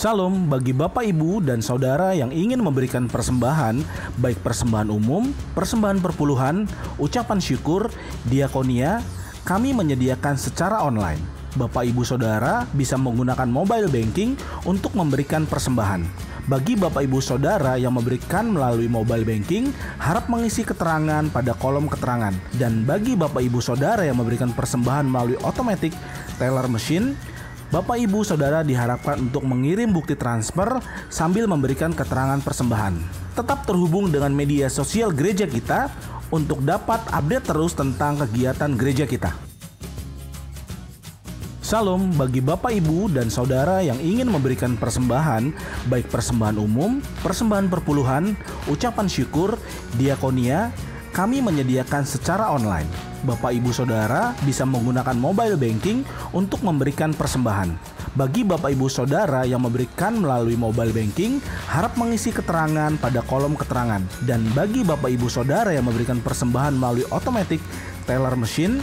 Salam bagi Bapak, Ibu, dan Saudara yang ingin memberikan persembahan, baik persembahan umum, persembahan perpuluhan, ucapan syukur, diakonia, kami menyediakan secara online. Bapak, Ibu, Saudara bisa menggunakan mobile banking untuk memberikan persembahan. Bagi Bapak, Ibu, Saudara yang memberikan melalui mobile banking, harap mengisi keterangan pada kolom keterangan. Dan bagi Bapak, Ibu, Saudara yang memberikan persembahan melalui automatic teller machine, Bapak, Ibu, Saudara diharapkan untuk mengirim bukti transfer sambil memberikan keterangan persembahan. Tetap terhubung dengan media sosial gereja kita untuk dapat update terus tentang kegiatan gereja kita. Salam bagi Bapak, Ibu, dan Saudara yang ingin memberikan persembahan, baik persembahan umum, persembahan perpuluhan, ucapan syukur, diakonia, kami menyediakan secara online. Bapak, Ibu, Saudara bisa menggunakan mobile banking untuk memberikan persembahan. Bagi Bapak, Ibu, Saudara yang memberikan melalui mobile banking, harap mengisi keterangan pada kolom keterangan. Dan bagi Bapak, Ibu, Saudara yang memberikan persembahan melalui automatic teller machine,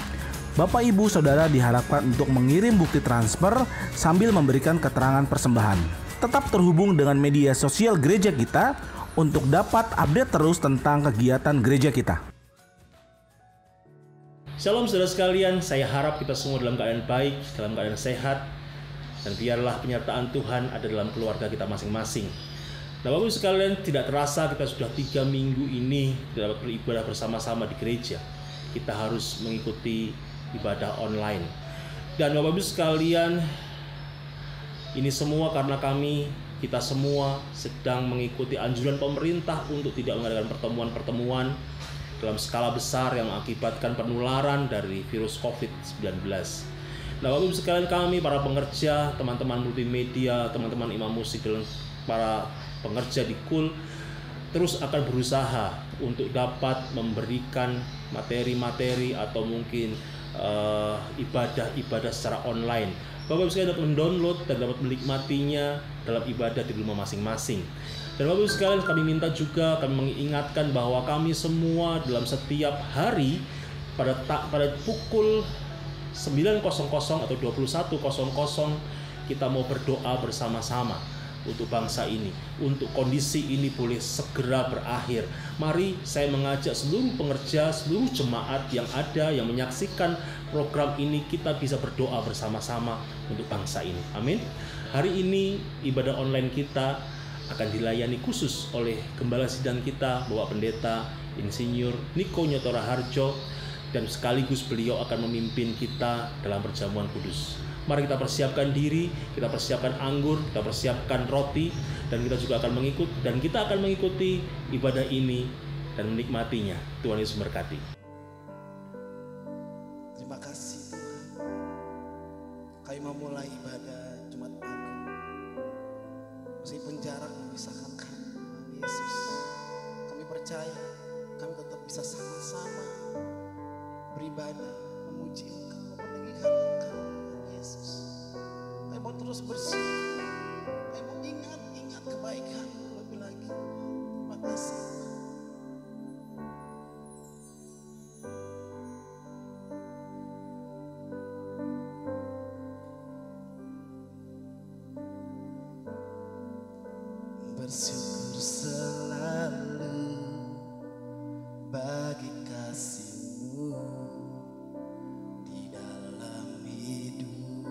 Bapak, Ibu, Saudara diharapkan untuk mengirim bukti transfer sambil memberikan keterangan persembahan. Tetap terhubung dengan media sosial gereja kita untuk dapat update terus tentang kegiatan gereja kita. Shalom saudara sekalian, saya harap kita semua dalam keadaan baik, dalam keadaan sehat, dan biarlah penyertaan Tuhan ada dalam keluarga kita masing-masing. Nah, Bapak Ibu sekalian, tidak terasa kita sudah 3 minggu ini dapat beribadah bersama-sama di gereja. Kita harus mengikuti ibadah online. Dan Bapak Ibu sekalian, ini semua karena kita semua sedang mengikuti anjuran pemerintah untuk tidak mengadakan pertemuan-pertemuan dalam skala besar yang mengakibatkan penularan dari virus COVID-19. Nah, Bapak Ibu sekalian, kami para pengerja, teman-teman multimedia, teman-teman imam musik, dan para pengerja di KUL terus akan berusaha untuk dapat memberikan materi-materi atau mungkin ibadah-ibadah secara online. Bapak Ibu sekalian dapat mendownload dan dapat menikmatinya dalam ibadah di rumah masing-masing. Dan Bapak Ibu sekalian, kami minta juga, kami mengingatkan bahwa kami semua dalam setiap hari pada pukul 9.00 atau 21.00 kita mau berdoa bersama-sama untuk bangsa ini, untuk kondisi ini boleh segera berakhir. Mari saya mengajak seluruh pengerja, seluruh jemaat yang ada, yang menyaksikan program ini, kita bisa berdoa bersama-sama untuk bangsa ini. Amin. Hari ini ibadah online kita akan dilayani khusus oleh Gembala Sidang kita, Bapak Pendeta Insinyur Niko Nyotora Harjo, dan sekaligus beliau akan memimpin kita dalam perjamuan kudus. Mari kita persiapkan diri, kita persiapkan anggur, kita persiapkan roti, dan kita juga akan mengikuti ibadah ini dan menikmatinya. Tuhan Yesus memberkati. Terima kasih Tuhan. Kami memulai ibadah Jumat Agung. Meskipun jarak memisahkan kami, Tuhan Yesus, kami percaya kami tetap bisa sama-sama beribadah, memuji Engkau, meninggikan Engkau, Tuhan Yesus. Kami mau terus bersyukur, kami mau ingat kebaikan lebih lagi. Terima kasih. Bersyukur selalu bagi kasih-Mu di dalam hidupku,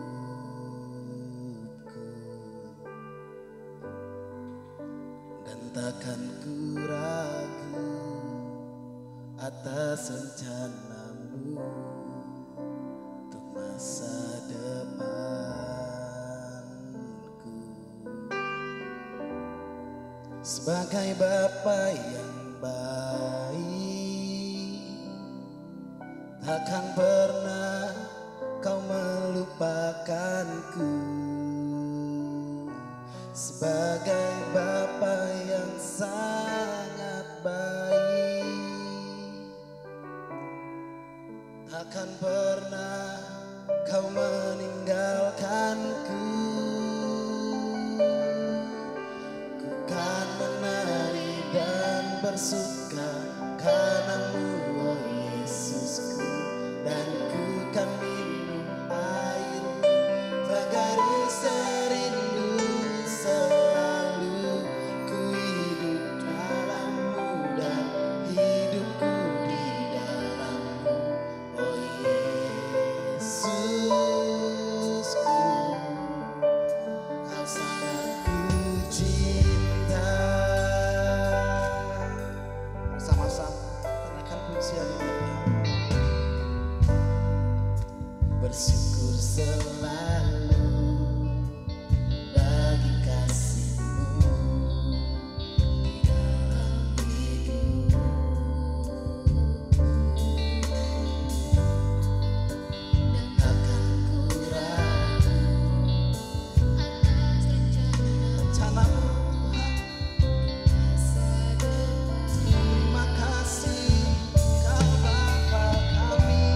dan takkan ku ragu atas rencana-Mu untuk masa depanku. Sebagai Bapa yang baik, takkan pernah Kau melupakanku. Sebagai Bapa yang sangat baik, takkan pernah Kau meninggalkanku. Bersuka karena-Mu, oh Yesusku, dan ku kan minum air, tak garis serindu bersyukur selalu bagi kasih-Mu di dalam hidupku. Dan takkan ku ragu rencana-Mu Tuhan. Terima kasih Kau Bapa kami.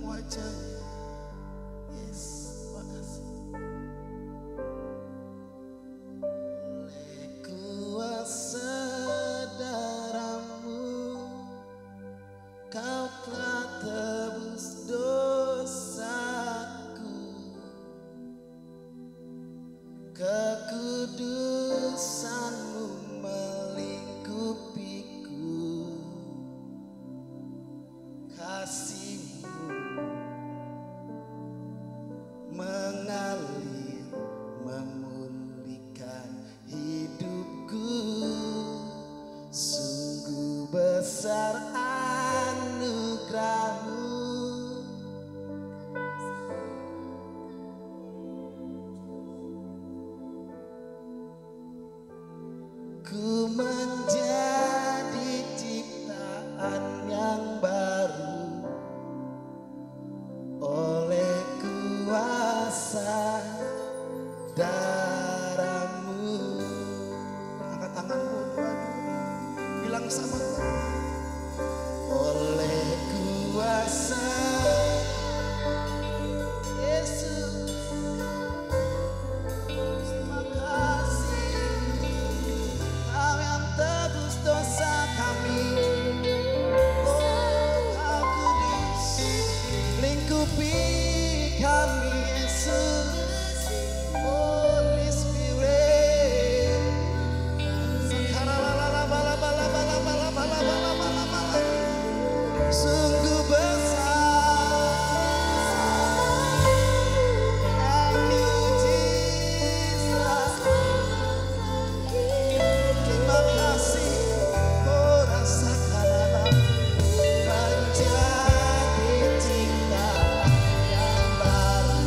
wajahnya. Yes, terima kasih. Oleh kuasa darahmu, kau telah tebus dosaku. Kekudusanmu melingkupiku. Kasihmu mengalir memulihkan hidupku. Sungguh besar anugerahmu. Ku menjadi ciptaan yang baru oleh kuasa darahmu. Angkat tanganmu dua-dua, bilang sama Tuhan. Oleh kuasa Yesus, terima kasih. Kau yang tebus dosa kami. Oh, Kau kudus, lingkupi kami Yesus. Holy Spirit. Sakaralalabalabalabalabalabalabalabalabala. Sungguh besar. Thank you, Jesus. Terima kasih. Oh, rasakan menjadi ciptaan yang baru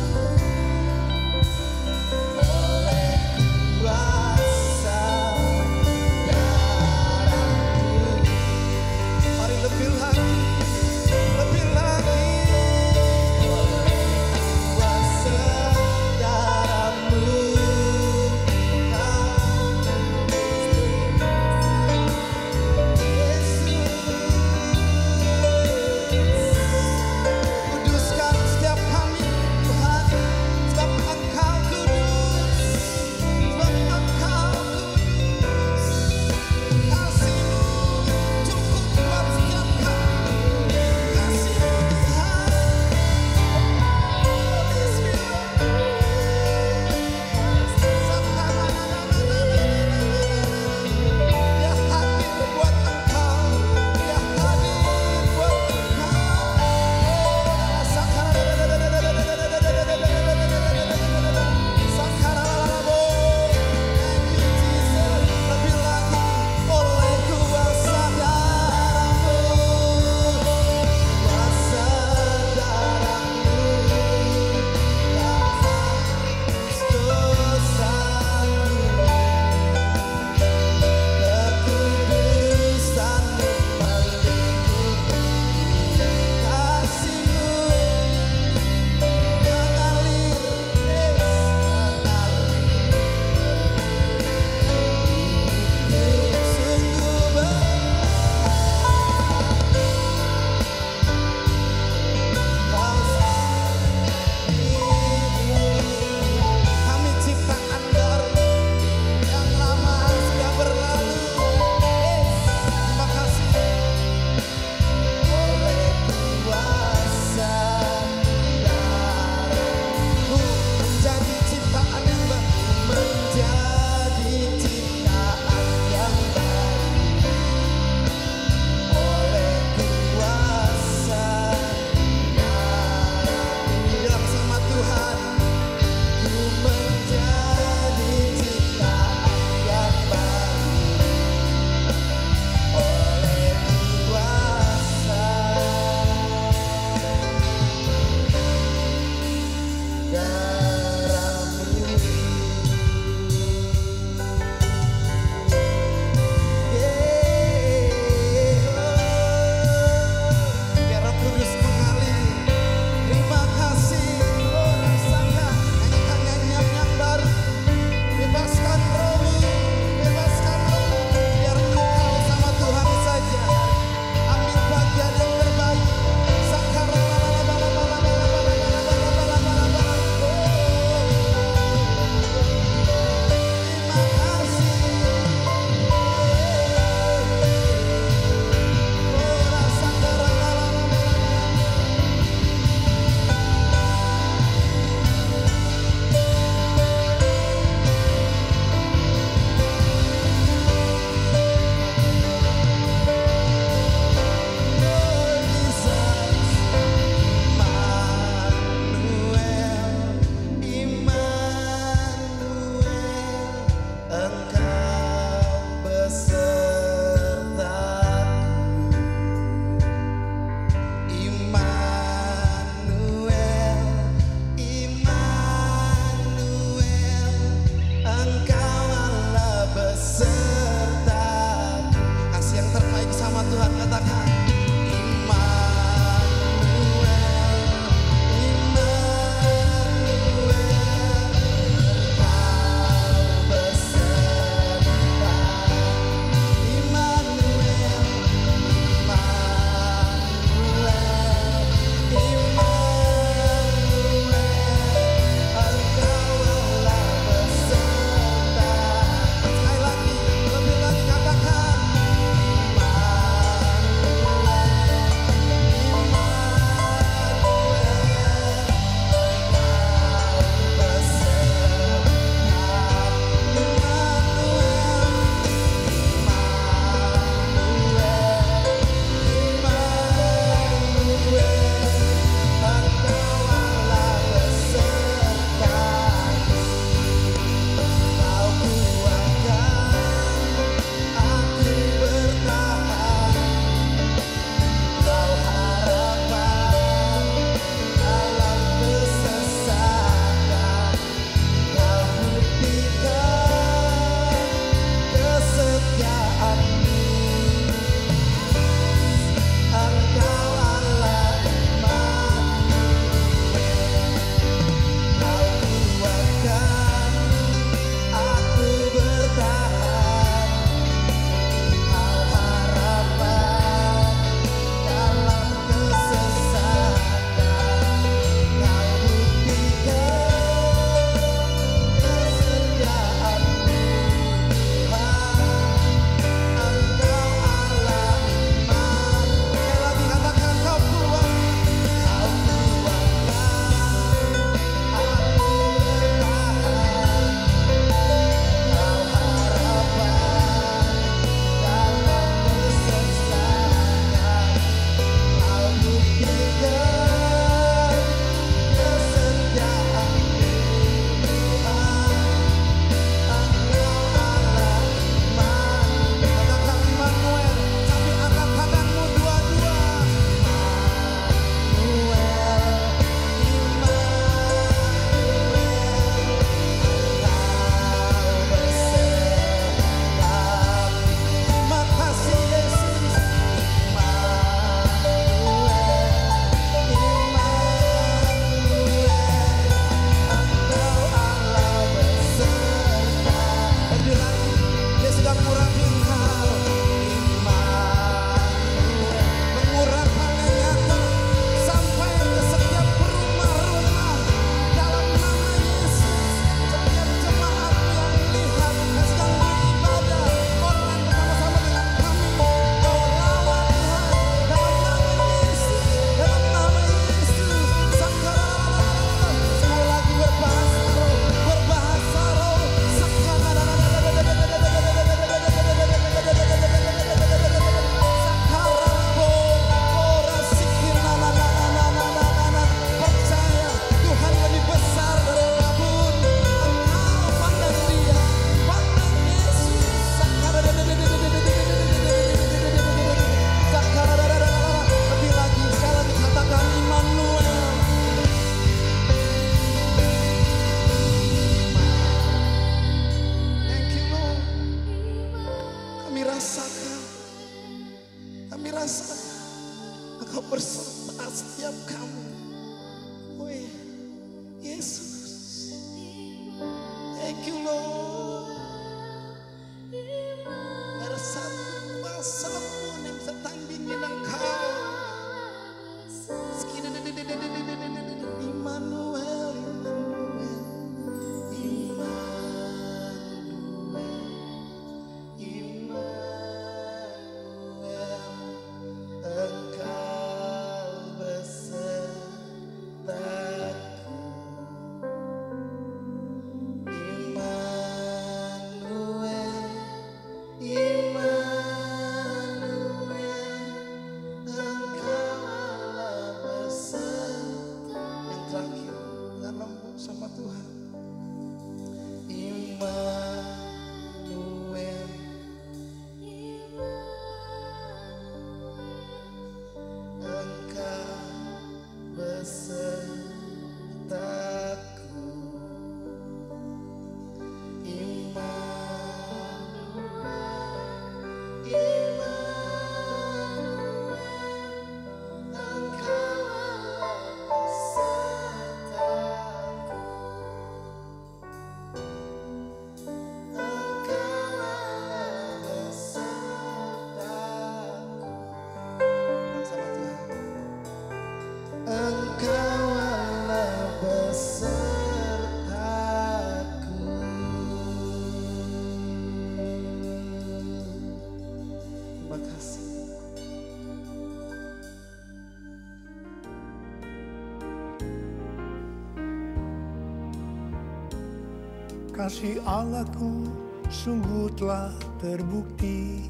kasih Allahku sungguh telah terbukti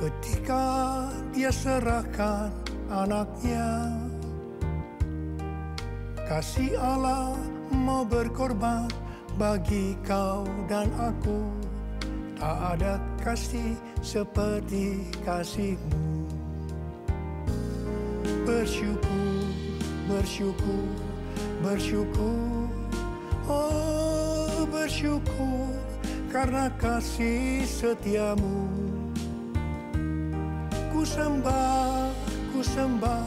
ketika Dia serahkan anaknya. Kasih Allah mau berkorban bagi kau dan aku. Tak ada kasih seperti kasih-Mu. Bersyukur, bersyukur, bersyukur. Oh, bersyukur karena kasih setia-Mu. Ku sembah, ku sembah,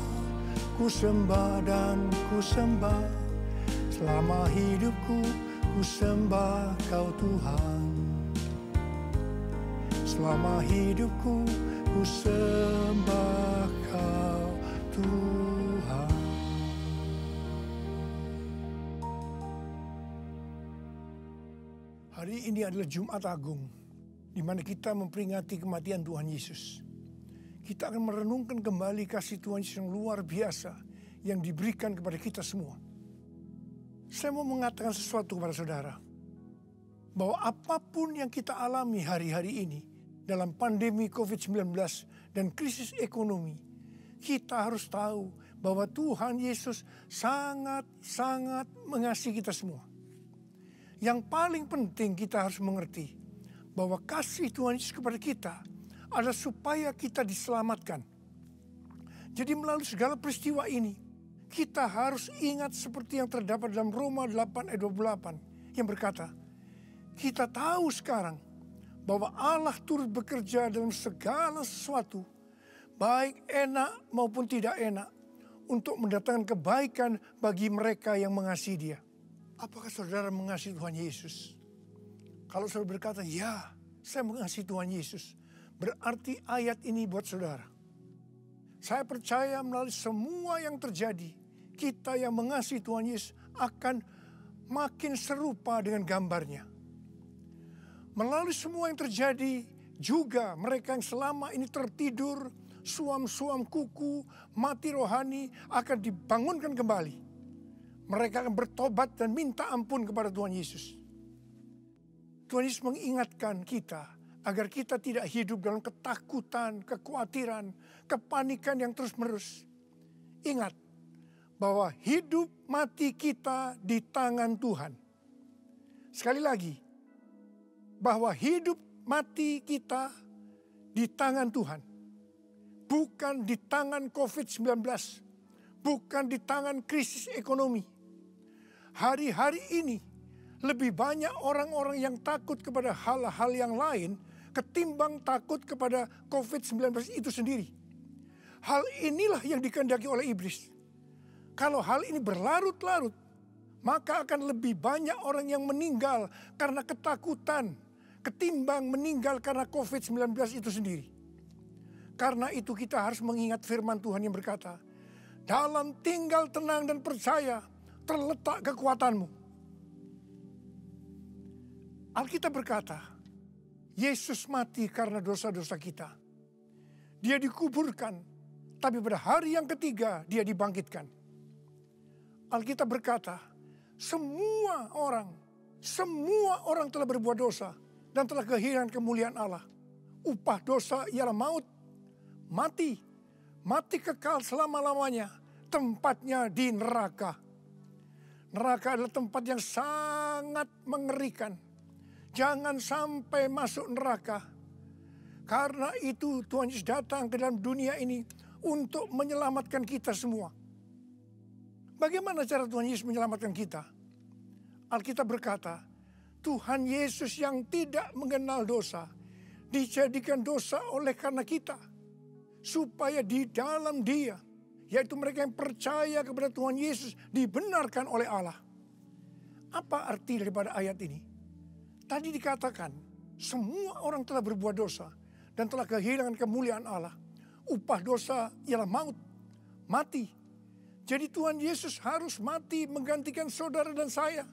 ku sembah dan ku sembah. Selama hidupku ku sembah Kau Tuhan. Selama hidupku ku sembah Kau Tuhan. Hari ini adalah Jumat Agung, di mana kita memperingati kematian Tuhan Yesus. Kita akan merenungkan kembali kasih Tuhan Yesus yang luar biasa yang diberikan kepada kita semua. Saya mau mengatakan sesuatu kepada saudara, bahwa apapun yang kita alami hari-hari ini dalam pandemi COVID-19 dan krisis ekonomi, kita harus tahu bahwa Tuhan Yesus sangat-sangat mengasihi kita semua. Yang paling penting kita harus mengerti bahwa kasih Tuhan Yesus kepada kita adalah supaya kita diselamatkan. Jadi melalui segala peristiwa ini, kita harus ingat seperti yang terdapat dalam Roma 8 ayat 28 yang berkata, kita tahu sekarang bahwa Allah turut bekerja dalam segala sesuatu, baik enak maupun tidak enak, untuk mendatangkan kebaikan bagi mereka yang mengasihi Dia. Apakah saudara mengasihi Tuhan Yesus? Kalau saudara berkata, ya, saya mengasihi Tuhan Yesus, berarti ayat ini buat saudara. Saya percaya melalui semua yang terjadi, kita yang mengasihi Tuhan Yesus akan makin serupa dengan gambarnya. Melalui semua yang terjadi, juga mereka yang selama ini tertidur, suam-suam kuku, mati rohani akan dibangunkan kembali. Mereka akan bertobat dan minta ampun kepada Tuhan Yesus. Tuhan Yesus mengingatkan kita agar kita tidak hidup dalam ketakutan, kekhawatiran, kepanikan yang terus-menerus. Ingat bahwa hidup mati kita di tangan Tuhan. Sekali lagi, bahwa hidup mati kita di tangan Tuhan. Bukan di tangan COVID-19. Bukan di tangan krisis ekonomi. Hari-hari ini lebih banyak orang-orang yang takut kepada hal-hal yang lain ketimbang takut kepada COVID-19 itu sendiri. Hal inilah yang dikehendaki oleh iblis. Kalau hal ini berlarut-larut, maka akan lebih banyak orang yang meninggal karena ketakutan ketimbang meninggal karena COVID-19 itu sendiri. Karena itu kita harus mengingat firman Tuhan yang berkata, dalam tinggal tenang dan percaya terletak kekuatanmu. Alkitab berkata, Yesus mati karena dosa-dosa kita. Dia dikuburkan, tapi pada hari yang ketiga dia dibangkitkan. Alkitab berkata, semua orang telah berbuat dosa dan telah kehilangan kemuliaan Allah. Upah dosa ialah maut, mati kekal selama-lamanya, tempatnya di neraka. Neraka adalah tempat yang sangat mengerikan. Jangan sampai masuk neraka. Karena itu Tuhan Yesus datang ke dalam dunia ini untuk menyelamatkan kita semua. Bagaimana cara Tuhan Yesus menyelamatkan kita? Alkitab berkata, Tuhan Yesus yang tidak mengenal dosa, dijadikan dosa oleh karena kita. Supaya di dalam Dia, yaitu mereka yang percaya kepada Tuhan Yesus, dibenarkan oleh Allah. Apa arti daripada ayat ini? Tadi dikatakan, semua orang telah berbuat dosa dan telah kehilangan kemuliaan Allah. Upah dosa ialah maut, mati. Jadi Tuhan Yesus harus mati menggantikan saudara dan saya.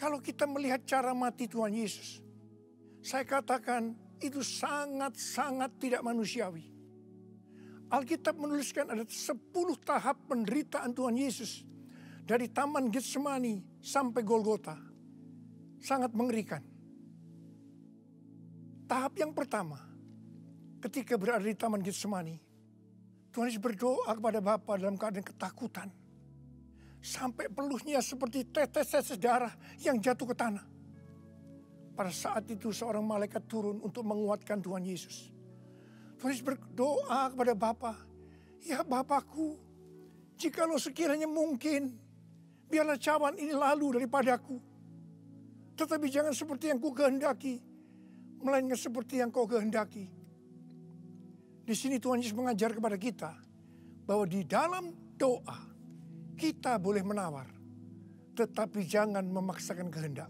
Kalau kita melihat cara mati Tuhan Yesus, saya katakan itu sangat-sangat tidak manusiawi. Alkitab menuliskan ada 10 tahap penderitaan Tuhan Yesus. dari Taman Getsemani sampai Golgota sangat mengerikan. Tahap yang pertama, ketika berada di Taman Getsemani, Tuhan Yesus berdoa kepada Bapa dalam keadaan ketakutan. Sampai peluhnya seperti tetes-tetes darah yang jatuh ke tanah. Pada saat itu seorang malaikat turun untuk menguatkan Tuhan Yesus. Tuhan Yesus berdoa kepada Bapa, "Ya Bapakku, jikalau sekiranya mungkin, biarlah cawan ini lalu daripadaku. Tetapi jangan seperti yang ku kehendaki, melainkan seperti yang kau kehendaki." Di sini Tuhan Yesus mengajar kepada kita bahwa di dalam doa kita boleh menawar, tetapi jangan memaksakan kehendak.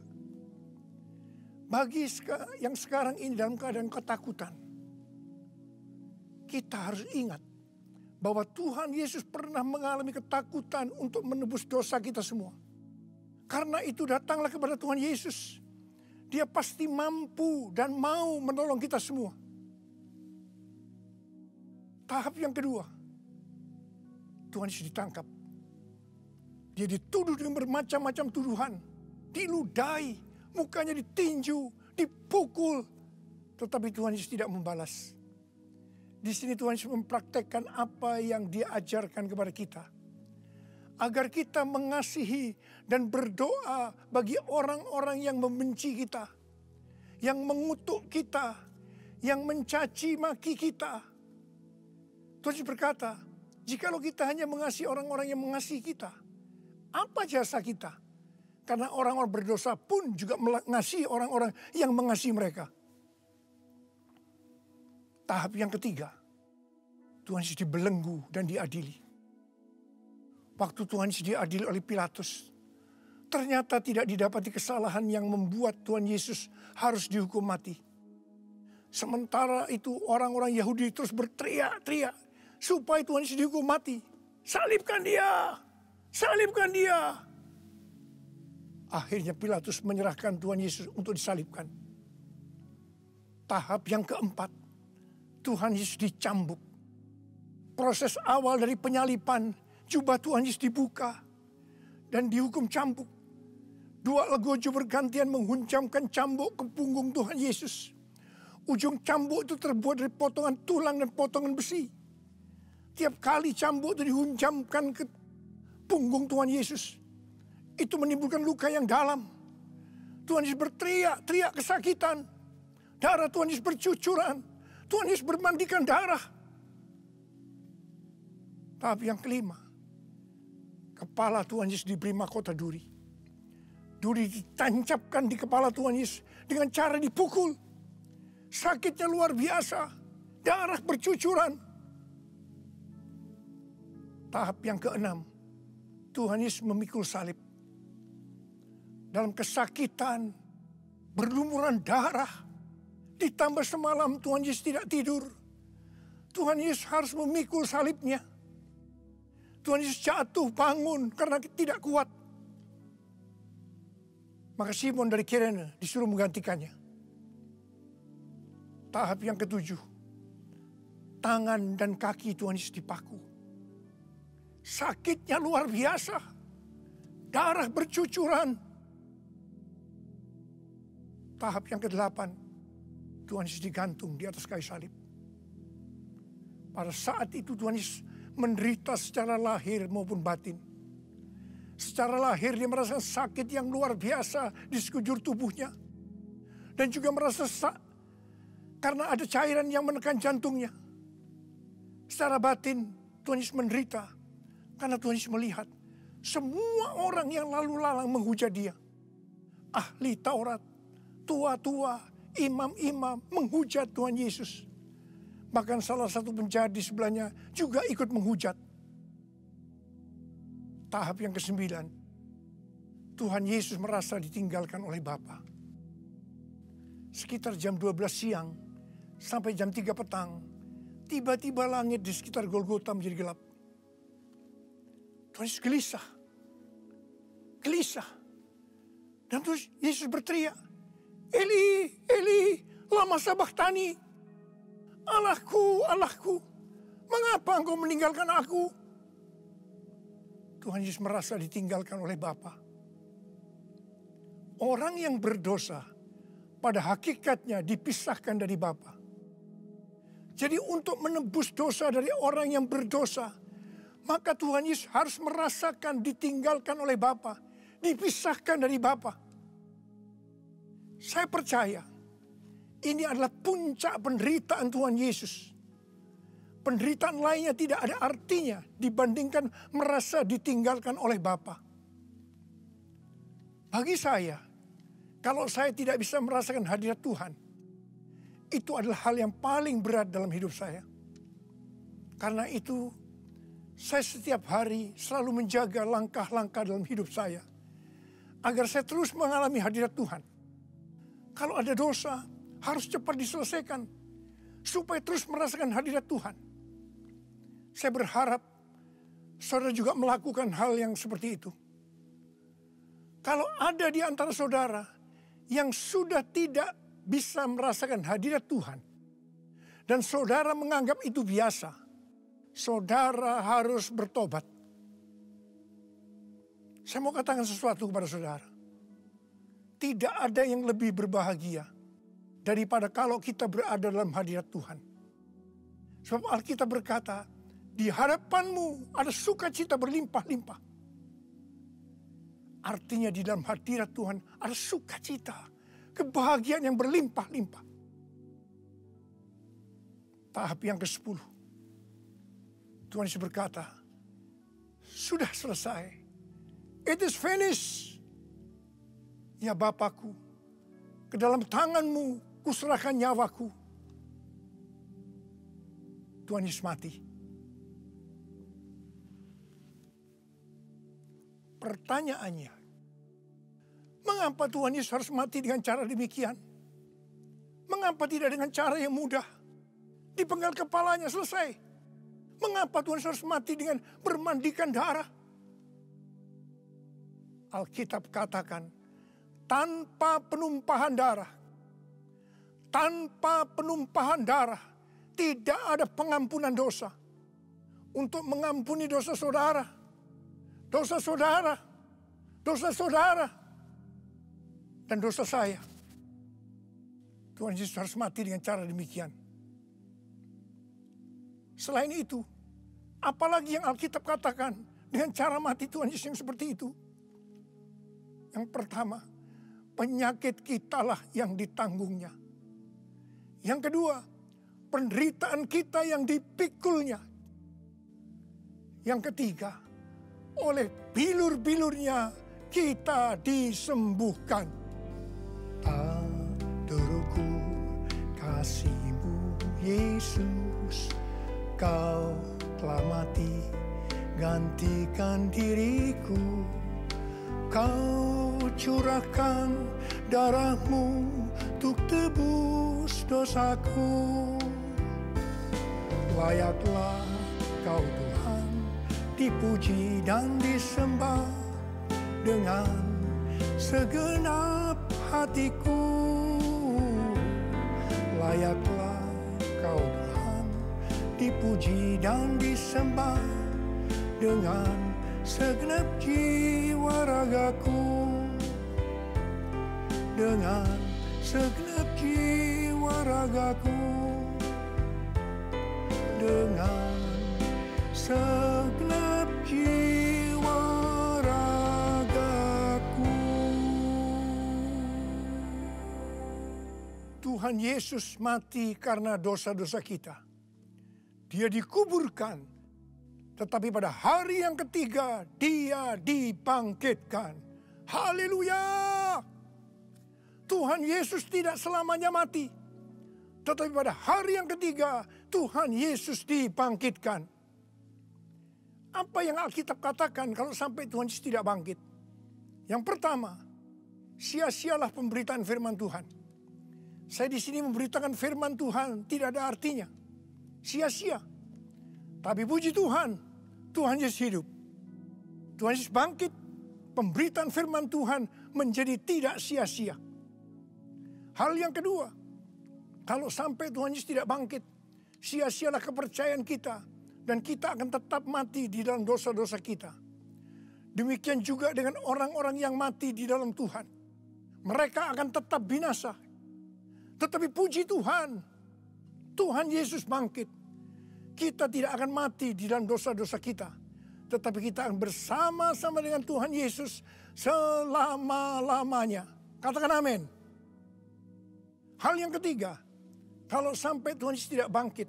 Bagi yang sekarang ini dalam keadaan ketakutan, kita harus ingat bahwa Tuhan Yesus pernah mengalami ketakutan untuk menebus dosa kita semua. Karena itu datanglah kepada Tuhan Yesus. Dia pasti mampu dan mau menolong kita semua. Tahap yang kedua, Tuhan Yesus ditangkap. Dia dituduh dengan bermacam-macam tuduhan. Diludahi, mukanya ditinju, dipukul. Tetapi Tuhan Yesus tidak membalas. Di sini Tuhan Yesus mempraktekkan apa yang Dia ajarkan kepada kita. Agar kita mengasihi dan berdoa bagi orang-orang yang membenci kita. Yang mengutuk kita. Yang mencaci maki kita. Tuhan Yesus berkata, jikalau kita hanya mengasihi orang-orang yang mengasihi kita, apa jasa kita? Karena orang-orang berdosa pun juga mengasihi orang-orang yang mengasihi mereka. Tahap yang ketiga, Tuhan Yesus dibelenggu dan diadili. Waktu Tuhan Yesus diadili oleh Pilatus, ternyata tidak didapati kesalahan yang membuat Tuhan Yesus harus dihukum mati. Sementara itu orang-orang Yahudi terus berteriak-teriak supaya Tuhan Yesus dihukum mati. Salibkan dia! Salibkan dia! Akhirnya Pilatus menyerahkan Tuhan Yesus untuk disalibkan. Tahap yang keempat, Tuhan Yesus dicambuk. Proses awal dari penyaliban, jubah Tuhan Yesus dibuka dan dihukum cambuk. Dua legojo bergantian menghunjamkan cambuk ke punggung Tuhan Yesus. Ujung cambuk itu terbuat dari potongan tulang dan potongan besi. Tiap kali cambuk itu dihunjamkan ke punggung Tuhan Yesus, itu menimbulkan luka yang dalam. Tuhan Yesus berteriak-teriak kesakitan. Darah Tuhan Yesus bercucuran. Tuhan Yesus bermandikan darah. Tahap yang kelima, kepala Tuhan Yesus diberi mahkota duri. Duri ditancapkan di kepala Tuhan Yesus dengan cara dipukul. Sakitnya luar biasa. Darah bercucuran. Tahap yang keenam, Tuhan Yesus memikul salib. Dalam kesakitan, berlumuran darah. Ditambah semalam Tuhan Yesus tidak tidur. Tuhan Yesus harus memikul salibnya. Tuhan Yesus jatuh bangun karena tidak kuat. Maka Simon dari Kirene disuruh menggantikannya. Tahap yang ketujuh, tangan dan kaki Tuhan Yesus dipaku. Sakitnya luar biasa. Darah bercucuran. Tahap yang ke-8, Tuhan Yesus digantung di atas kayu salib. Pada saat itu Tuhan Yesus menderita secara lahir maupun batin. Secara lahir dia merasakan sakit yang luar biasa di sekujur tubuhnya. Dan juga merasa karena ada cairan yang menekan jantungnya. Secara batin Tuhan Yesus menderita. Karena Tuhan Yesus melihat semua orang yang lalu lalang menghujat dia. Ahli Taurat, tua-tua, imam-imam menghujat Tuhan Yesus. Bahkan salah satu penjahat di sebelahnya juga ikut menghujat. Tahap yang ke-9, Tuhan Yesus merasa ditinggalkan oleh Bapa. Sekitar jam 12 siang sampai jam 3 petang, tiba-tiba langit di sekitar Golgota menjadi gelap. Tuhan Yesus gelisah. Dan terus Yesus berteriak, Eli, Eli, lama sabachthani. Allahku, Allahku, mengapa engkau meninggalkan aku? Tuhan Yesus merasa ditinggalkan oleh Bapa. Orang yang berdosa pada hakikatnya dipisahkan dari Bapa. Jadi untuk menebus dosa dari orang yang berdosa, maka Tuhan Yesus harus merasakan ditinggalkan oleh Bapa, dipisahkan dari Bapa. Saya percaya ini adalah puncak penderitaan Tuhan Yesus. Penderitaan lainnya tidak ada artinya dibandingkan merasa ditinggalkan oleh Bapa. Bagi saya, kalau saya tidak bisa merasakan hadirat Tuhan, itu adalah hal yang paling berat dalam hidup saya. Karena itu, saya setiap hari selalu menjaga langkah-langkah dalam hidup saya, agar saya terus mengalami hadirat Tuhan. Kalau ada dosa, harus cepat diselesaikan, supaya terus merasakan hadirat Tuhan. Saya berharap saudara juga melakukan hal yang seperti itu. Kalau ada di antara saudara yang sudah tidak bisa merasakan hadirat Tuhan, dan saudara menganggap itu biasa, saudara harus bertobat. Saya mau katakan sesuatu kepada saudara. Tidak ada yang lebih berbahagia daripada kalau kita berada dalam hadirat Tuhan. Sebab Alkitab berkata, di hadapanmu ada sukacita berlimpah-limpah. Artinya di dalam hadirat Tuhan ada sukacita, kebahagiaan yang berlimpah-limpah. Tahap yang ke-10. Tuhan Yesus berkata, sudah selesai. It is finished. Ya Bapakku, ke dalam tanganmu kuserahkan nyawaku. Tuhan Yesus mati. Pertanyaannya, mengapa Tuhan Yesus harus mati dengan cara demikian? Mengapa tidak dengan cara yang mudah? Dipenggal kepalanya, selesai. Mengapa Tuhan Yesus harus mati dengan bermandikan darah? Alkitab katakan, tanpa penumpahan darah, tidak ada pengampunan dosa. Untuk mengampuni dosa saudara, dan dosa saya, Tuhan Yesus harus mati dengan cara demikian. Selain itu, apalagi yang Alkitab katakan dengan cara mati Tuhan Yesus yang seperti itu? Yang pertama, penyakit kitalah yang ditanggungnya. Yang kedua, penderitaan kita yang dipikulnya. Yang ketiga, oleh bilur-bilurnya kita disembuhkan. Tak terukur kasih-Mu Yesus, Kau telah mati gantikan diriku. Kau curahkan darah-Mu untuk tebus dosaku. Layaklah Kau Tuhan dipuji dan disembah dengan segenap hatiku. Layaklah Kau Tuhan dipuji dan disembah dengan segenap jiwa ragaku. Dengan segenap jiwa ragaku. Dengan segenap jiwa ragaku. Tuhan Yesus mati karena dosa-dosa kita. Dia dikuburkan, tetapi pada hari yang ketiga Dia dibangkitkan. Haleluya! Tuhan Yesus tidak selamanya mati, tetapi pada hari yang ketiga Tuhan Yesus dibangkitkan. Apa yang Alkitab katakan kalau sampai Tuhan Yesus tidak bangkit? Yang pertama, sia-sialah pemberitaan firman Tuhan. Saya di sini memberitakan firman Tuhan tidak ada artinya. Sia-sia. Tapi puji Tuhan, Tuhan Yesus hidup. Tuhan Yesus bangkit. Pemberitaan firman Tuhan menjadi tidak sia-sia. Hal yang kedua, kalau sampai Tuhan Yesus tidak bangkit, sia-sialah kepercayaan kita. Dan kita akan tetap mati di dalam dosa-dosa kita. Demikian juga dengan orang-orang yang mati di dalam Tuhan. Mereka akan tetap binasa. Tetapi puji Tuhan, Tuhan Yesus bangkit. Kita tidak akan mati di dalam dosa-dosa kita. Tetapi kita akan bersama-sama dengan Tuhan Yesus selama-lamanya. Katakan amin. Hal yang ketiga, kalau sampai Tuhan Yesus tidak bangkit,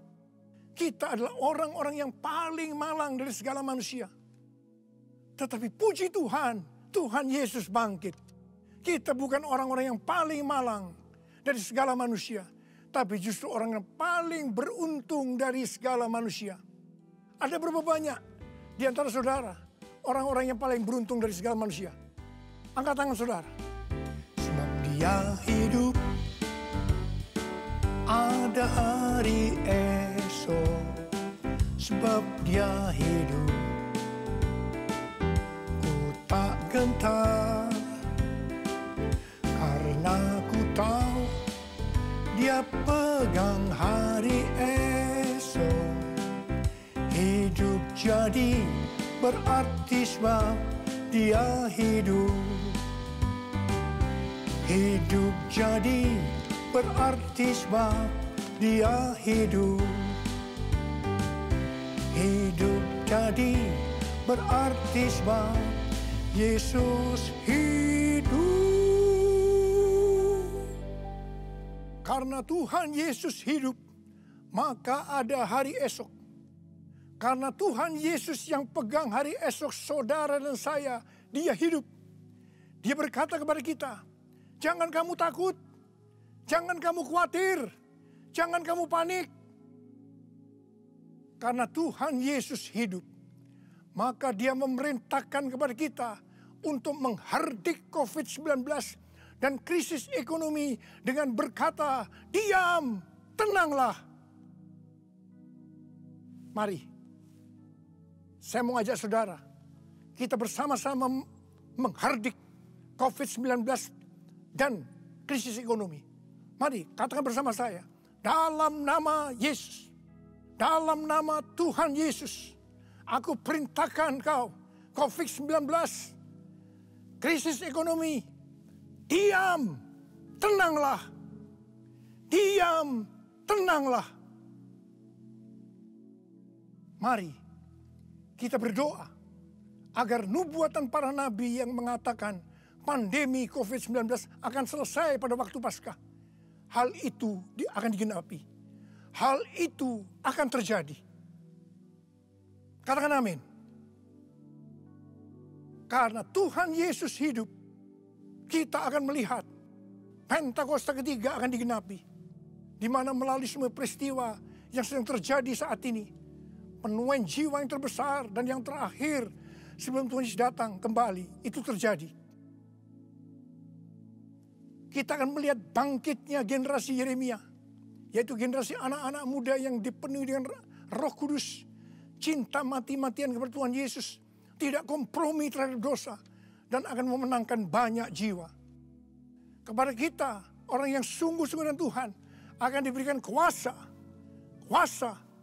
kita adalah orang-orang yang paling malang dari segala manusia. Tetapi puji Tuhan, Tuhan Yesus bangkit. Kita bukan orang-orang yang paling malang dari segala manusia, tapi justru orang yang paling beruntung dari segala manusia. Ada berapa banyak di antara saudara orang-orang yang paling beruntung dari segala manusia? Angkat tangan saudara. Sebab Dia hidup, ada hari esok. Sebab Dia hidup, ku tak gentar, karena ku tahu Dia pegang hari esok. Hidup jadi berarti sebab Dia hidup. Hidup jadi berarti sebab Dia hidup. Hidup jadi berarti sebab Yesus hidup. Karena Tuhan Yesus hidup, maka ada hari esok. Karena Tuhan Yesus yang pegang hari esok saudara dan saya, Dia hidup. Dia berkata kepada kita, jangan kamu takut, jangan kamu khawatir, jangan kamu panik. Karena Tuhan Yesus hidup, maka Dia memerintahkan kepada kita untuk menghardik COVID-19 dan krisis ekonomi dengan berkata, diam, tenanglah. Mari, saya mau ajak saudara, kita bersama-sama menghardik COVID-19 dan krisis ekonomi. Mari, katakan bersama saya, dalam nama Yesus, dalam nama Tuhan Yesus, aku perintahkan kau, COVID-19, krisis ekonomi, diam, tenanglah. Diam, tenanglah. Mari kita berdoa agar nubuatan para nabi yang mengatakan pandemi COVID-19 akan selesai pada waktu Paskah. Hal itu akan digenapi. Hal itu akan terjadi. Katakan amin. Karena Tuhan Yesus hidup, kita akan melihat Pentakosta ketiga akan digenapi. Di mana melalui semua peristiwa yang sedang terjadi saat ini, penuaian jiwa yang terbesar dan yang terakhir sebelum Tuhan Yesus datang kembali, itu terjadi. Kita akan melihat bangkitnya generasi Yeremia, yaitu generasi anak-anak muda yang dipenuhi dengan Roh Kudus, cinta mati-matian kepada Tuhan Yesus, tidak kompromi terhadap dosa, dan akan memenangkan banyak jiwa. Kepada kita, orang yang sungguh-sungguh dengan Tuhan, akan diberikan kuasa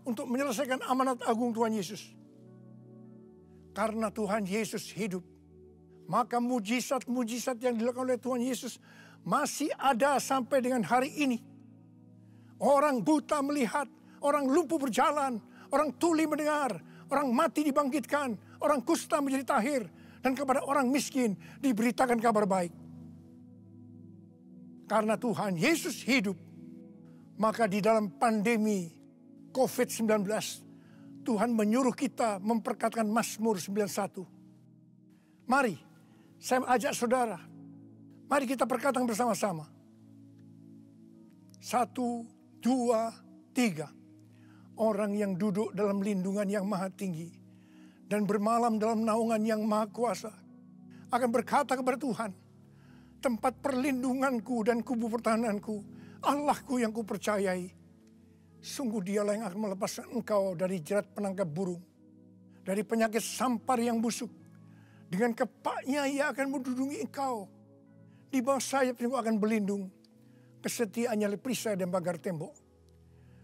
untuk menyelesaikan amanat agung Tuhan Yesus. Karena Tuhan Yesus hidup, maka mujizat-mujizat yang dilakukan oleh Tuhan Yesus masih ada sampai dengan hari ini. Orang buta melihat, orang lumpuh berjalan, orang tuli mendengar, orang mati dibangkitkan, orang kusta menjadi tahir, dan kepada orang miskin diberitakan kabar baik. Karena Tuhan Yesus hidup, maka di dalam pandemi COVID-19, Tuhan menyuruh kita memperkatakan Mazmur 91. Mari, saya ajak saudara, mari kita perkatakan bersama-sama. 1, 2, 3. Orang yang duduk dalam lindungan yang maha tinggi dan bermalam dalam naungan yang maha kuasa akan berkata kepada Tuhan, tempat perlindunganku dan kubu pertahananku, Allahku yang kupercayai. Sungguh Dialah yang akan melepaskan engkau dari jerat penangkap burung, dari penyakit sampar yang busuk. Dengan kepaknya Ia akan mendudungi engkau. Di bawah sayap engkau akan berlindung. Kesetiaannya oleh perisai dan pagar tembok.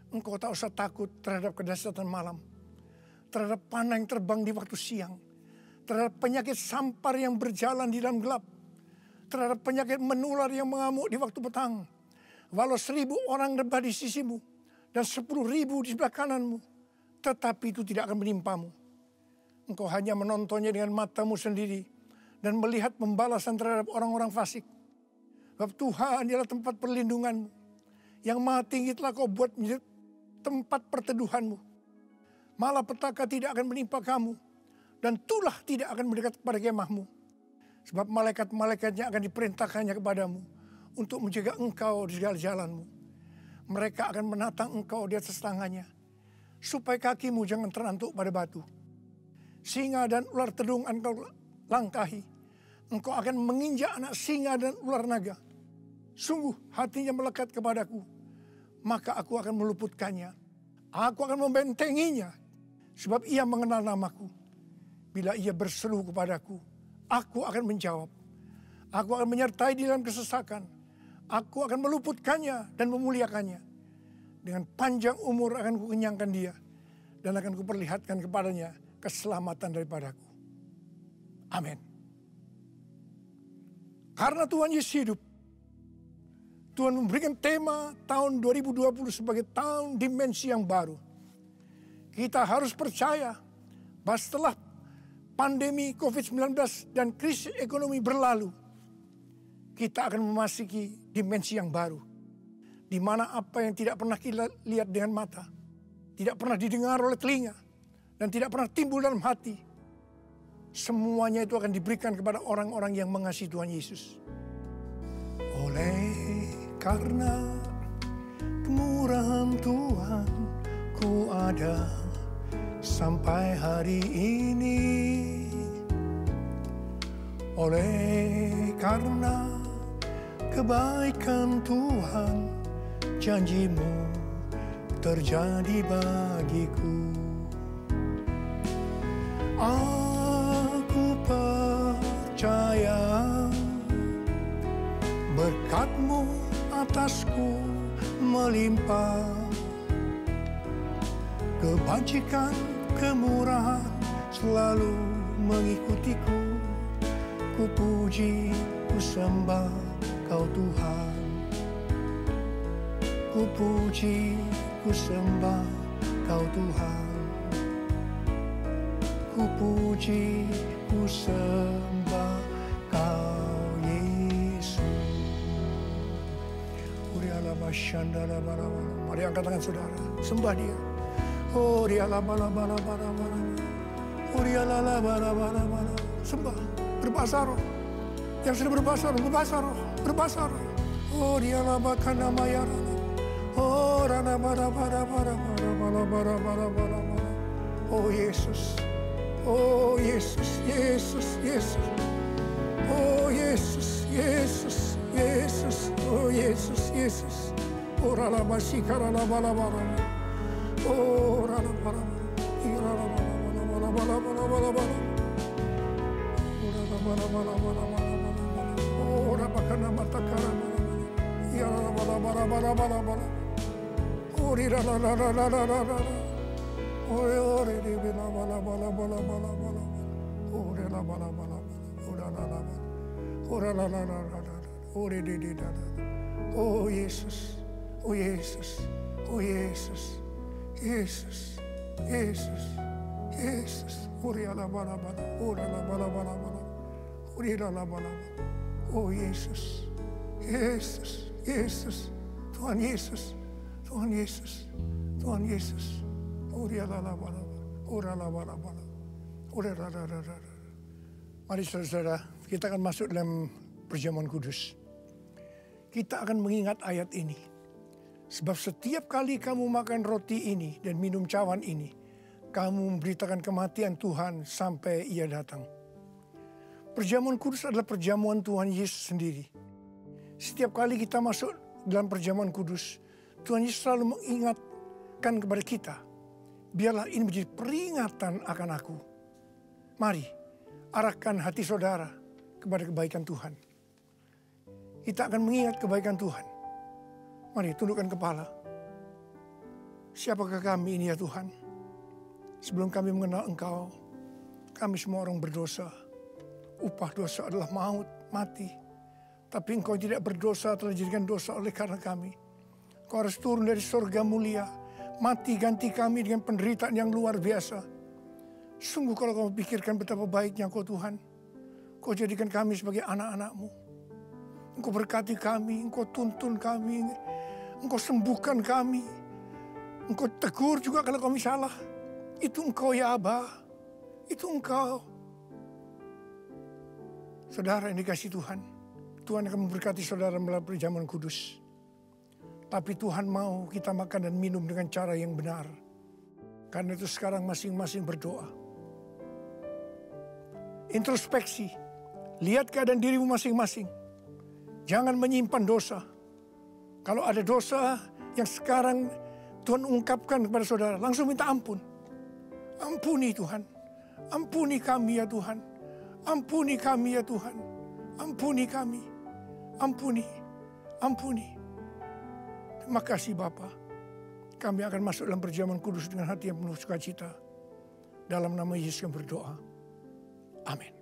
Engkau tak usah takut terhadap kedahsyatan malam, terhadap panah yang terbang di waktu siang, terhadap penyakit sampar yang berjalan di dalam gelap, terhadap penyakit menular yang mengamuk di waktu petang. Walau 1000 orang rebah di sisimu dan 10.000 di sebelah kananmu, tetapi itu tidak akan menimpamu. Engkau hanya menontonnya dengan matamu sendiri dan melihat pembalasan terhadap orang-orang fasik. Sebab Tuhan adalah tempat perlindunganmu. Yang maha tinggi telah kau buat menjadi tempat perteduhanmu. Malapetaka tidak akan menimpa kamu, dan tulah tidak akan mendekat kepada kemahmu. Sebab malaikat-malaikatnya akan diperintahkannya kepadamu untuk menjaga engkau di segala jalanmu. Mereka akan menatang engkau di atas tangannya, supaya kakimu jangan terantuk pada batu. Singa dan ular tedung engkau langkahi. Engkau akan menginjak anak singa dan ular naga. Sungguh hatinya melekat kepadaku, maka aku akan meluputkannya. Aku akan membentenginya, sebab ia mengenal namaku. Bila ia berseru kepadaku, aku akan menjawab. Aku akan menyertai di dalam kesesakan. Aku akan meluputkannya dan memuliakannya. Dengan panjang umur akan kukenyangkan dia, dan akan kuperlihatkan kepadanya keselamatan daripadaku. Amin. Karena Tuhan Yesus hidup, Tuhan memberikan tema tahun 2020 sebagai tahun dimensi yang baru. Kita harus percaya bahwa setelah pandemi COVID-19 dan krisis ekonomi berlalu, kita akan memasuki dimensi yang baru. Di mana apa yang tidak pernah kita lihat dengan mata, tidak pernah didengar oleh telinga, dan tidak pernah timbul dalam hati, semuanya itu akan diberikan kepada orang-orang yang mengasihi Tuhan Yesus. Oleh karena kemurahan Tuhan, ku ada sampai hari ini. Oleh karena kebaikan Tuhan, janji-Mu terjadi bagiku. Aku percaya berkat-Mu atasku melimpah. Kebajikan, kemurahan selalu mengikutiku. Ku puji, ku sembah Kau Tuhan. Ku puji, ku sembah Kau Tuhan. Ku puji, ku sembah Kau Yesus. Mari angkat tangan saudara, sembah Dia. Oh dia la bala bala bala bala. Oh dia la bala bala bala. Sembah, berbahasa roh. Yang sudah berbahasa roh, berbahasa roh, berbahasa roh. Oh dia la bakana mayara. Oh rana bala bala bala bala bala bala bala bala. Oh Yesus. Oh Yesus, Yesus, Yesus. Oh Yesus, Yesus, Yesus. Oh Yesus, Yesus. Oh rana masikara la bala bala. Oh, rala bala bala, irala bala bala bala bala bala bala, bala bala bala bala, oh rabakana matakara bala, irala bala bala bala bala bala, oh irala la la la la la la, oh re bala bala bala bala bala bala, oh rela bala bala bala, oh la la la, oh la la la la la, oh re la la, oh Yesus, oh Yesus, oh Yesus. Yesus, Yesus, Yesus. Uriala bala bala, urala bala bala bala, uriala bala bala. Oh Yesus, Yesus, Yesus, Tuhan Yesus, Tuhan Yesus, Tuhan Yesus. Uriala bala bala, urala bala bala, urala bala bala. Mari saudara, kita akan masuk dalam perjamuan kudus. Kita akan mengingat ayat ini. Sebab setiap kali kamu makan roti ini dan minum cawan ini, kamu memberitakan kematian Tuhan sampai Ia datang. Perjamuan kudus adalah perjamuan Tuhan Yesus sendiri. Setiap kali kita masuk dalam perjamuan kudus, Tuhan Yesus selalu mengingatkan kepada kita, biarlah ini menjadi peringatan akan aku. Mari, arahkan hati saudara kepada kebaikan Tuhan. Kita akan mengingat kebaikan Tuhan. Mari tundukkan kepala. Siapakah kami ini ya Tuhan? Sebelum kami mengenal Engkau, Kami semua orang berdosa. Upah dosa adalah maut, mati. Tapi Engkau tidak berdosa telah dijadikan dosa oleh karena kami. Engkau harus turun dari surga mulia. Mati ganti kami dengan penderitaan yang luar biasa. Sungguh kalau kau pikirkan betapa baiknya Engkau Tuhan. Kau jadikan kami sebagai anak-anak-Mu. Engkau berkati kami, Engkau tuntun kami. Engkau sembuhkan kami. Engkau tegur juga kalau kami salah. Itu Engkau ya Aba. Itu Engkau. Saudara yang dikasihi Tuhan. Tuhan akan memberkati saudara melalui perjamuan kudus. Tapi Tuhan mau kita makan dan minum dengan cara yang benar. Karena itu sekarang masing-masing berdoa. Introspeksi. Lihat keadaan dirimu masing-masing. Jangan menyimpan dosa. Kalau ada dosa yang sekarang Tuhan ungkapkan kepada saudara, langsung minta ampun. Ampuni Tuhan. Ampuni kami ya Tuhan. Ampuni kami ya Tuhan. Ampuni kami. Ampuni. Ampuni. Terima kasih Bapa. Kami akan masuk dalam perjamuan kudus dengan hati yang penuh sukacita. Dalam nama Yesus yang berdoa. Amin.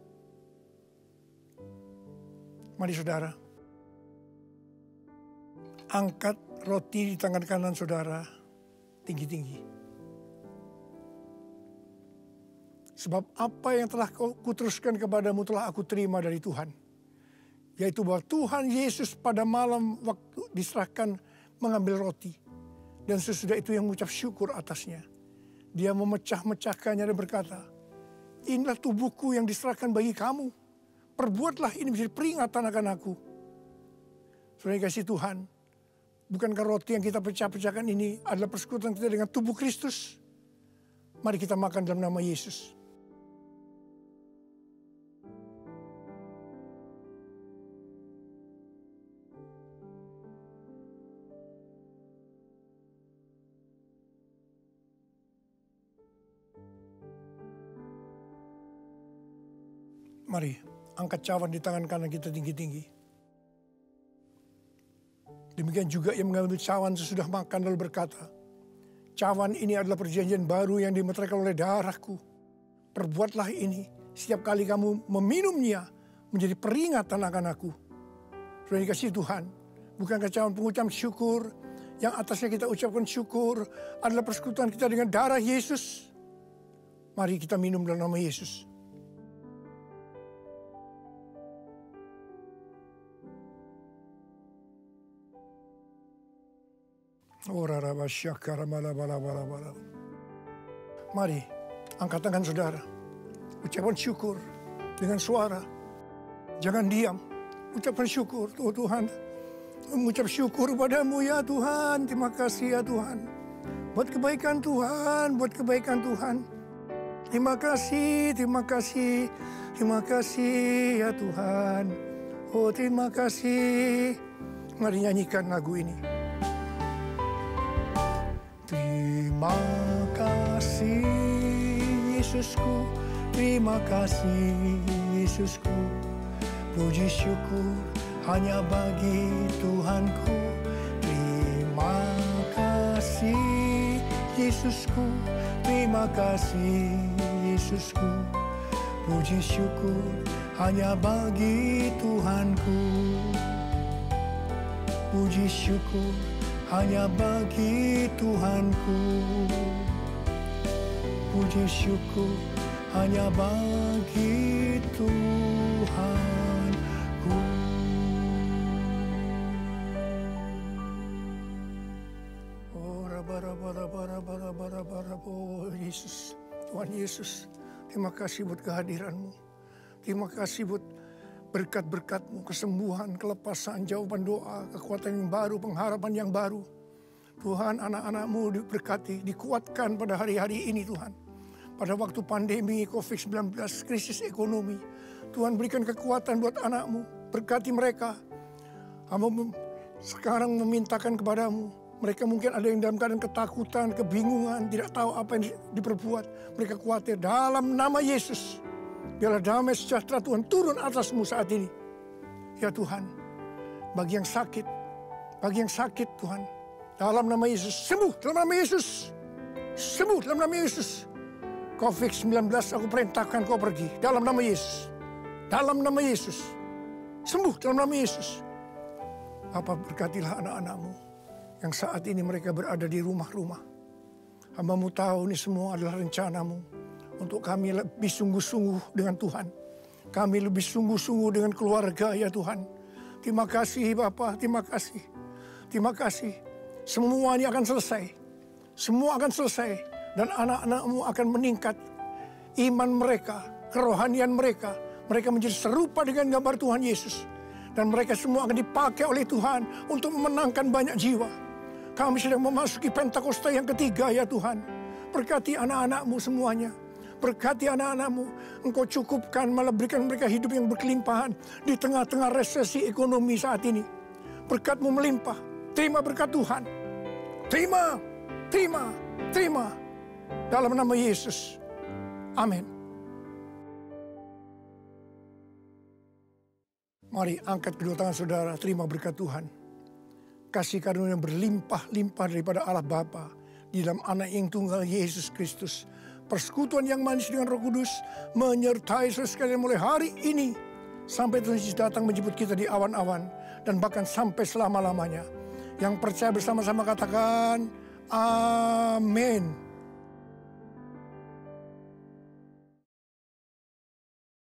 Mari saudara. Angkat roti di tangan kanan saudara. Tinggi-tinggi. Sebab apa yang telah kuteruskan kepadamu telah aku terima dari Tuhan. Yaitu bahwa Tuhan Yesus pada malam waktu diserahkan mengambil roti. Dan sesudah itu yang mengucap syukur atasnya. Dia memecah-mecahkannya dan berkata, inilah tubuhku yang diserahkan bagi kamu. Perbuatlah ini menjadi peringatan akan aku. Saudara kasih Tuhan, bukankah roti yang kita pecah-pecahkan ini adalah persekutuan kita dengan tubuh Kristus? Mari kita makan dalam nama Yesus. Mari, angkat cawan di tangan kanan kita tinggi-tinggi. Demikian juga yang mengambil cawan sesudah makan lalu berkata, cawan ini adalah perjanjian baru yang dimeteraikan oleh darahku. Perbuatlah ini setiap kali kamu meminumnya menjadi peringatan akan aku. Sudah dikasih Tuhan, bukankah cawan pengucap syukur yang atasnya kita ucapkan syukur adalah persekutuan kita dengan darah Yesus. Mari kita minum dalam nama Yesus. Mari, angkat tangan saudara. Ucapkan syukur dengan suara. Jangan diam. Ucapkan syukur. Oh Tuhan, mengucap syukur padamu ya Tuhan. Terima kasih ya Tuhan. Buat kebaikan Tuhan, buat kebaikan Tuhan. Terima kasih, terima kasih. Terima kasih ya Tuhan. Oh terima kasih. Mari nyanyikan lagu ini. Terima kasih Yesusku, terima kasih Yesusku. Puji syukur hanya bagi Tuhanku. Terima kasih Yesusku, terima kasih Yesusku. Puji syukur hanya bagi Tuhanku. Puji syukur hanya bagi Tuhanku. Puji syukur hanya bagi Tuhanku. Oh, oh Yesus, Tuhan Yesus, terima kasih buat kehadiran-Mu. Terima kasih buat berkat-berkat-Mu, kesembuhan, kelepasan, jawaban doa, kekuatan yang baru, pengharapan yang baru. Tuhan, anak-anak-Mu diberkati, dikuatkan pada hari-hari ini Tuhan. Pada waktu pandemi COVID-19, krisis ekonomi, Tuhan berikan kekuatan buat anak-Mu, berkati mereka. Hamba sekarang memintakan kepadamu, mereka mungkin ada yang dalam keadaan ketakutan, kebingungan, tidak tahu apa yang diperbuat. Mereka khawatir dalam nama Yesus. Biarlah damai sejahtera Tuhan turun atasmu saat ini. Ya Tuhan, bagi yang sakit Tuhan, dalam nama Yesus, sembuh dalam nama Yesus. Sembuh dalam nama Yesus. COVID-19 aku perintahkan kau pergi. Dalam nama Yesus. Dalam nama Yesus. Sembuh dalam nama Yesus. Bapa, berkatilah anak-anakmu yang saat ini mereka berada di rumah-rumah. Hamba-Mu tahu ini semua adalah rencana-Mu untuk kami lebih sungguh-sungguh dengan Tuhan. Kami lebih sungguh-sungguh dengan keluarga ya Tuhan. Terima kasih Bapa, terima kasih. Terima kasih. Semua ini akan selesai. Semua akan selesai. Dan anak-anak-Mu akan meningkat. Iman mereka, kerohanian mereka. Mereka menjadi serupa dengan gambar Tuhan Yesus. Dan mereka semua akan dipakai oleh Tuhan untuk memenangkan banyak jiwa. Kami sedang memasuki Pentakosta yang ketiga ya Tuhan. Berkati anak-anak-Mu semuanya. Berkati anak-anak-Mu. Engkau cukupkan, malah berikan mereka hidup yang berkelimpahan di tengah-tengah resesi ekonomi saat ini. Berkat-Mu melimpah. Terima berkat Tuhan. Terima, terima, terima. Dalam nama Yesus. Amin. Mari angkat kedua tangan saudara, terima berkat Tuhan. Kasih karunia yang berlimpah-limpah daripada Allah Bapa di dalam Anak yang tunggal Yesus Kristus. Persekutuan yang manis dengan Roh Kudus menyertai saudara sekalian mulai hari ini sampai Tuhan Yesus datang menjemput kita di awan-awan dan bahkan sampai selama-lamanya. Yang percaya bersama-sama katakan amin.